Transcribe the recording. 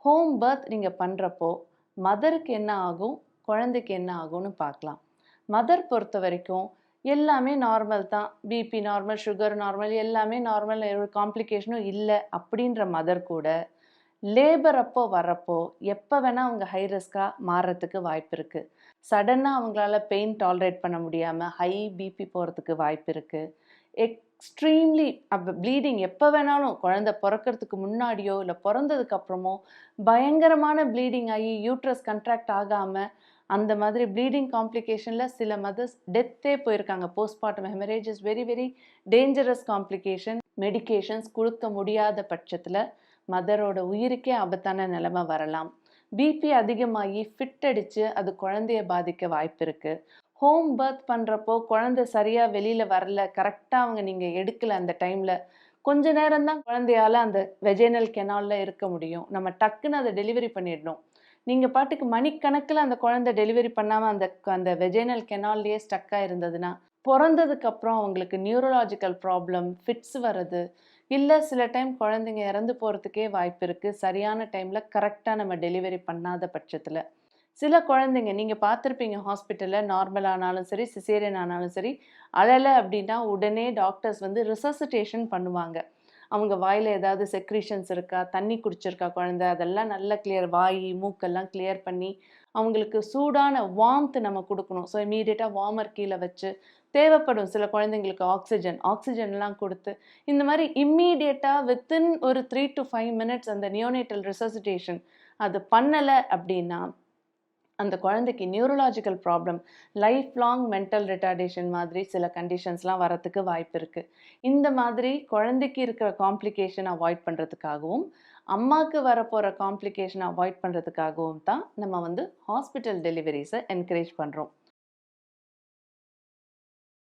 Home birth நீங்கள் பண்ணுறப்போ மதருக்கு என்ன ஆகும், குழந்தைக்கு என்ன ஆகும்னு பார்க்கலாம். மதர் பொறுத்த வரைக்கும் எல்லாமே நார்மல் தான். பிபி நார்மல், சுகர் நார்மல், எல்லாமே நார்மல், ஒரு காம்ப்ளிகேஷனும் இல்லை அப்படின்ற மதர் கூட லேபர் அப்போ வரப்போ எப்போ வேணால் அவங்க ஹை ரிஸ்காக மாறுறதுக்கு வாய்ப்பு இருக்குது. சடனாக அவங்களால பெயின் டாலரேட் பண்ண முடியாமல் ஹை பிபி போகிறதுக்கு வாய்ப்பு இருக்குது. எக்ஸ்ட்ரீம்லி அப்போ ப்ளீடிங் எப்போ வேணாலும் குழந்தை பிறக்கிறதுக்கு முன்னாடியோ இல்லை பிறந்ததுக்கு அப்புறமோ பயங்கரமான ப்ளீடிங் ஆகி யூட்ரஸ் கண்ட்ராக்ட் ஆகாமல் அந்த மாதிரி ப்ளீடிங் காம்ப்ளிகேஷனில் சில மதர்ஸ் டெத்தே போயிருக்காங்க. Postmortem haemorrhage is very very dangerous complication. Medications கொடுக்க முடியாத பட்சத்தில் மதரோட உயிருக்கே ஆபத்தான நிலைமை வரலாம். பிபி அதிகமாகி ஃபிட் அடித்து அது குழந்தைய பாதிக்க வாய்ப்பு இருக்குது. ஹோம் பர்த் பண்ணுறப்போ குழந்தை சரியாக வெளியில் வரல, கரெக்டாக அவங்க நீங்கள் எடுக்கலை, அந்த டைமில் கொஞ்ச நேரம் தான் குழந்தையால் அந்த வெஜைனல் கெனாலில் இருக்க முடியும். நம்ம டக்குன்னு அதை டெலிவரி பண்ணிடணும். நீங்கள் பாட்டுக்கு மணிக்கணக்கில் அந்த குழந்தை டெலிவரி பண்ணாமல் அந்த அந்த வெஜைனல் கெனால்லையே ஸ்டக்காக இருந்ததுன்னா பிறந்ததுக்கப்புறம் அவங்களுக்கு நியூரலாஜிக்கல் ப்ராப்ளம், ஃபிட்ஸ் வர்றது, இல்லை சில டைம் குழந்தைங்க இறந்து போகிறதுக்கே வாய்ப்பு இருக்குது. சரியான டைமில் கரெக்டாக நம்ம டெலிவரி பண்ணாத பட்சத்தில் சில குழந்தைங்க நீங்கள் பார்த்துருப்பீங்க ஹாஸ்பிட்டலில், நார்மல் ஆனாலும் சரி சிசேரியன் ஆனாலும் சரி, அழலை அப்படின்னா உடனே டாக்டர்ஸ் வந்து ரிசசிட்டேஷன் பண்ணுவாங்க. அவங்க வாயில் ஏதாவது செக்ரீஷன்ஸ் இருக்கா, தண்ணி குடிச்சிருக்கா குழந்தை, அதெல்லாம் நல்லா கிளியர், வாய் மூக்கெல்லாம் கிளியர் பண்ணி அவங்களுக்கு சூடான வார்ம்த் நம்ம கொடுக்கணும். ஸோ இமீடியட்டாக வார்மர் கீழே வச்சு, தேவைப்படும் சில குழந்தைங்களுக்கு ஆக்சிஜன்லாம் கொடுத்து, இந்த மாதிரி இம்மீடியட்டாக வித்தின் ஒரு 3 to 5 மினிட்ஸ் அந்த நியோனேட்டல் ரிசசிட்டேஷன் அது பண்ணலை அப்படின்னா அந்த குழந்தைக்கு neurological problem, life long mental retardation மாதிரி சில கண்டிஷன்ஸ்லாம் வரத்துக்கு வாய்ப்பு இருக்குது. இந்த மாதிரி குழந்தைக்கு இருக்கிற காம்ப்ளிகேஷன் அவாய்ட் பண்ணுறதுக்காகவும் அம்மாவுக்கு வரப்போகிற காம்ப்ளிகேஷன் அவாய்ட் பண்ணுறதுக்காகவும் தான் நம்ம வந்து ஹாஸ்பிட்டல் டெலிவரிஸை என்கரேஜ் பண்ணுறோம்.